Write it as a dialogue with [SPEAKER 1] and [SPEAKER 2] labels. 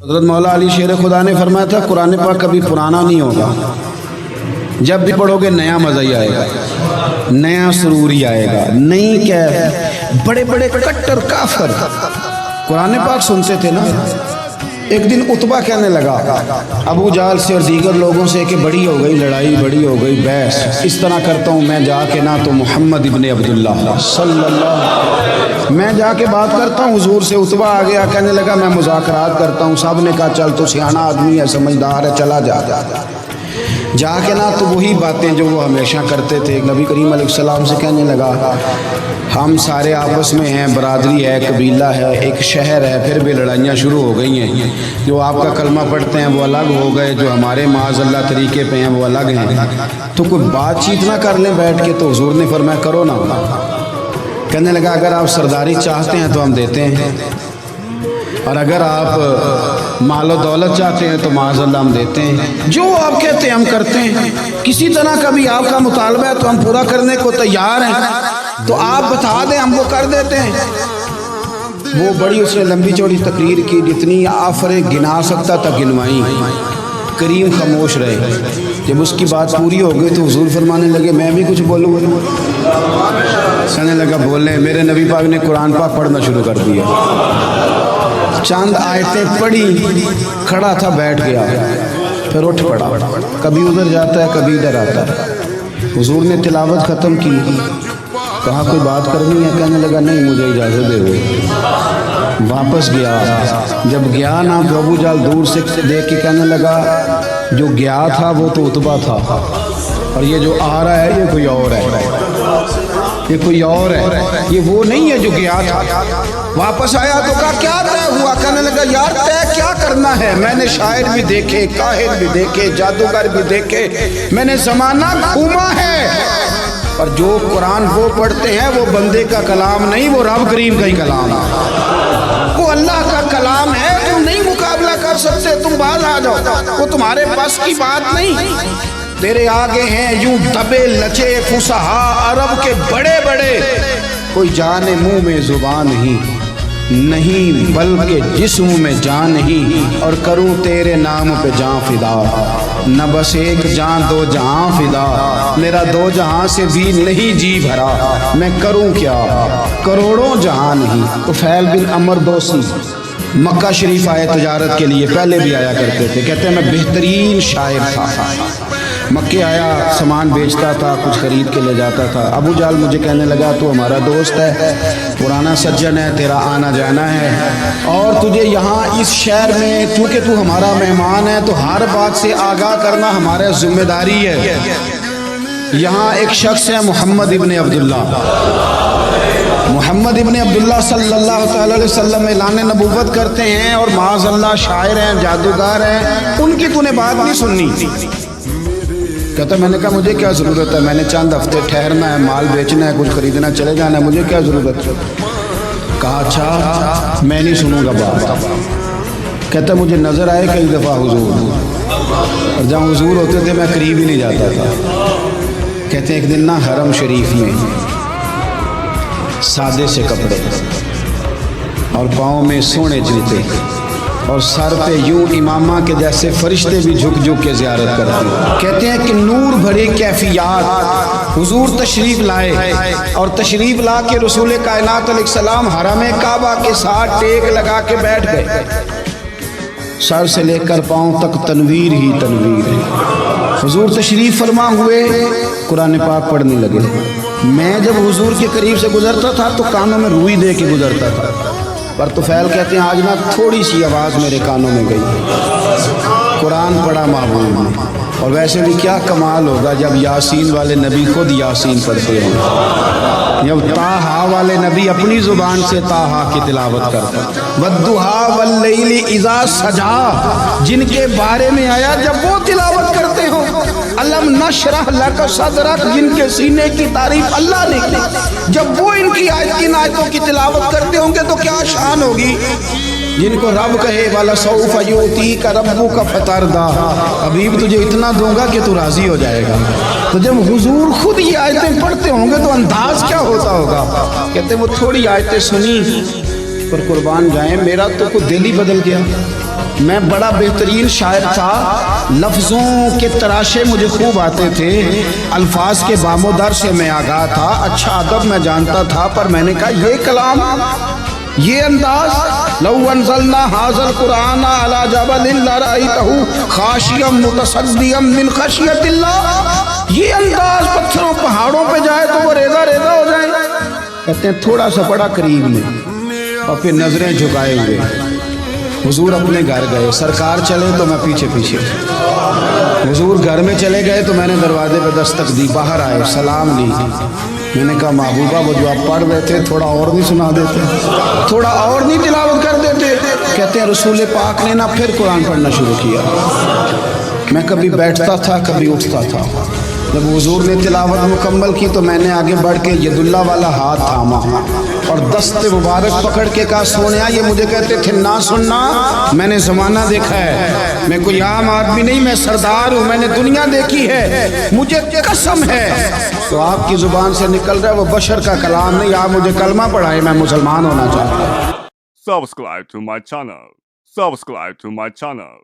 [SPEAKER 1] حضرت مولا علی شیر خدا نے فرمایا تھا قرآن پاک کبھی پرانا نہیں ہوگا، جب بھی پڑھو گے نیا مزہ ہی آئے گا، نیا سرور ہی آئے گا، نئی کیف۔ بڑے بڑے کٹر کافر قرآن پاک سنتے تھے نا۔ ایک دن عتبہ کہنے لگا ابو جہل سے اور دیگر لوگوں سے کہ بڑی ہو گئی لڑائی، بڑی ہو گئی بحث، اس طرح کرتا ہوں میں جا کے نہ تو محمد ابن عبداللہ صلی اللہ میں جا کے بات کرتا ہوں حضور سے۔ عتبہ آ گیا، کہنے لگا میں مذاکرات کرتا ہوں۔ صاحب نے کہا چل تو سیاںہ آدمی ہے، سمجھدار ہے، چلا جا جا کے نا تو وہی باتیں جو وہ ہمیشہ کرتے تھے۔ نبی کریم علیہ السلام سے کہنے لگا ہم سارے آپس میں ہیں، برادری ہے، قبیلہ ہے، ایک شہر ہے، پھر بھی لڑائیاں شروع ہو گئی ہیں۔ جو آپ کا کلمہ پڑھتے ہیں وہ الگ ہو گئے، جو ہمارے معاذ اللہ طریقے پہ ہیں وہ الگ ہیں، تو کوئی بات چیت نہ کر لیں بیٹھ کے۔ تو حضور نے فرمایا کرو نا۔ کہنے لگا اگر آپ سرداری چاہتے ہیں تو ہم دیتے ہیں، اور اگر آپ مال و دولت چاہتے ہیں تو معاذ اللہ ہم دیتے ہیں، جو آپ کہتے ہیں ہم کرتے ہیں۔ کسی طرح کا بھی آپ کا مطالبہ ہے تو ہم پورا کرنے کو تیار ہیں، تو آپ بتا دیں ہم وہ کر دیتے ہیں۔ وہ بڑی اس نے لمبی چوڑی تقریر کی، جتنی آفریں گنا سکتا تھا گنوائیں۔ کریم خاموش رہے۔ جب اس کی بات پوری ہو گئی تو حضور فرمانے لگے میں بھی کچھ بولوں گا۔ کہنے لگا بولیں۔ میرے نبی پاک نے قرآن پاک پڑھنا شروع کر دیا، چند آیتیں پڑھی، کھڑا تھا بیٹھ گیا، پھر اٹھ پڑا، کبھی ادھر جاتا ہے کبھی ادھر آتا ہے۔ حضور نے تلاوت ختم کی، کہا کوئی بات کرنی ہے؟ کہنے لگا نہیں مجھے اجازت دے دو۔ واپس گیا، جب گیا نا تو ابو جہل دور سے دیکھ کے کہنے لگا جو گیا تھا وہ تو عتبہ تھا، اور یہ جو آ رہا ہے یہ کوئی اور ہے، یہ کوئی اور ہے، یہ وہ نہیں ہے جو گیا تھا۔ واپس آیا تو کہا کیا طے ہوا؟ کہنے لگا یار طے کیا کرنا ہے، میں نے شاعر بھی دیکھے، کاہن بھی دیکھے، جادوگر بھی دیکھے، میں نے زمانہ گھوما ہے، اور جو قرآن وہ پڑھتے ہیں وہ بندے کا کلام نہیں، وہ رب کریم کا ہی کلام ہے، وہ اللہ کا کلام ہے۔ تم نہیں مقابلہ کر سکتے، تم باز آ جاؤ، وہ تمہارے بس کی بات نہیں۔ تیرے آگے ہیں یوں دبے لچے فصحا عرب کے بڑے بڑے، کوئی جان منہ میں زبان نہیں بلکہ جسم میں جان نہیں، اور کروں تیرے نام پہ جان فدا، نہ بس ایک جان دو جہاں فدا، میرا دو جہاں سے بھی نہیں جی بھرا، میں کروں کیا کروڑوں جہاں نہیں۔ طفیل بن عمر دوسی مکہ شریف آئے تجارت کے لیے، پہلے بھی آیا کرتے تھے، کہتے ہیں میں بہترین شاعر تھا، مکے آیا سامان بیچتا تھا، کچھ خرید کے لے جاتا تھا۔ ابو جہل مجھے کہنے لگا تو ہمارا دوست ہے، پرانا سجن ہے، تیرا آنا جانا ہے، اور تجھے یہاں اس شہر میں چونکہ تو ہمارا مہمان ہے تو ہر بات سے آگاہ کرنا ہمارا ذمہ داری ہے۔ یہاں ایک شخص ہے محمد ابن عبداللہ، محمد ابن عبداللہ صلی اللہ تعالی علیہ وسلم اعلان نبوت کرتے ہیں، اور معاذ اللہ شاعر ہیں، جادوگر ہیں، ان کی تو نے بات نہیں سننی۔ کہتا میں نے کہا مجھے کیا ضرورت ہے، میں نے چند ہفتے ٹھہرنا ہے، مال بیچنا ہے، کچھ خریدنا چلے جانا ہے، مجھے کیا ضرورت ہے؟ کہا اچھا میں نہیں سنوں گا بات۔ کہتا مجھے نظر آئے کئی دفعہ حضور، اور جہاں حضور ہوتے تھے میں قریب ہی نہیں جاتا تھا۔ کہتے ہیں ایک دن نا حرم شریف میں سادے سے کپڑے اور پاؤں میں سونے جوتے اور سر پہ یوں امامہ کے جیسے فرشتے بھی جھک جھک کے زیارت کرتے ہیں۔ کہتے ہیں کہ نور بھری کیفیات حضور تشریف لائے، اور تشریف لا کے رسول کائنات علیہ السلام حرم کعبہ کے ساتھ ٹیک لگا کے بیٹھ گئے، سر سے لے کر پاؤں تک تنویر ہی تنویر ہے۔ حضور تشریف فرما ہوئے قرآن پاک پڑھنے لگے۔ میں جب حضور کے قریب سے گزرتا تھا تو کانوں میں روئی دے کے گزرتا تھا، پر طفیل کہتے ہیں آج نا تھوڑی سی آواز میرے کانوں میں گئی، قرآن پڑھا محبوب نے۔ اور ویسے بھی کیا کمال ہوگا جب یاسین والے نبی خود یاسین پڑھتے ہیں، جب طٰہٰ والے نبی اپنی زبان سے طٰہٰ کی تلاوت کرتے ہیں۔ وَالضُّحَىٰ وَاللَّيْلِ إِذَا سَجَىٰ، جن کے بارے میں آیا جب وہ تلاوت کرتے ہو۔ أَلَمْ نَشْرَحْ لَكَ صَدْرَكَ، جن کے سینے کی تعریف اللہ نے کی، جب وہ ان کی آیتوں کی تلاوت کرتے ہوں گے تو کیا شان ہوگی۔ جن کو رب کہے وَلَسَوْفَ يُؤْتِيكَ رَبُّكَ فَتَرْضَىٰ، حبیب تجھے اتنا دوں گا کہ تو راضی ہو جائے گا۔ تو جب حضور خود یہ آیتیں پڑھتے ہوں گے تو انداز کیا ہوتا ہوگا۔ کہتے ہیں وہ تھوڑی آیتیں سنی پر قربان جائیں میرا تو کوئی دل ہی بدل گیا۔ میں بڑا بہترین شاعر تھا، لفظوں کے تراشے مجھے خوب آتے تھے، الفاظ کے بام و در سے میں آگاہ تھا، اچھا ادب میں جانتا تھا، پر میں نے کہا یہ کلام، یہ انداز، لو انزلنا ھذا القرآن علی جبل لرأیتہ خاشعا متصدعا من خشیۃ اللہ، یہ انداز پتھروں پہاڑوں پہ جائے تو وہ ریزہ ریزہ ہو جائے. کہتے ہیں تھوڑا سا پڑا قریب میں اور پھر نظریں جھکائے ہوئے حضور اپنے گھر گئے، سرکار چلے تو میں پیچھے پیچھے، حضور گھر میں چلے گئے تو میں نے دروازے پہ دستک دی، باہر آئے، سلام لی. میں نے کہا محبوبہ وہ جو آپ پڑھ رہے تھے تھوڑا اور نہیں سنا دیتے، تھوڑا اور نہیں تلاوت کر دیتے؟ کہتے ہیں رسول پاک نے نا پھر قرآن پڑھنا شروع کیا. میں کبھی بیٹھتا تھا کبھی اٹھتا تھا، جب حضور نے تلاوت مکمل کی تو میں نے آگے بڑھ کے ید اللہ والا ہاتھ تھاما اور دست مبارک پکڑ کے کہا سونیا، یہ مجھے کہتے تھے نہ سننا، میں نے زمانہ دیکھا ہے، میں کوئی عام آدمی نہیں، میں سردار ہوں، میں نے دنیا دیکھی ہے، مجھے قسم ہے. تو آپ کی زبان سے نکل رہا ہے وہ بشر کا کلام نہیں، آپ مجھے کلمہ پڑھائے، میں مسلمان ہونا چاہتا ہوں.
[SPEAKER 2] Subscribe to my channel. Subscribe to my channel.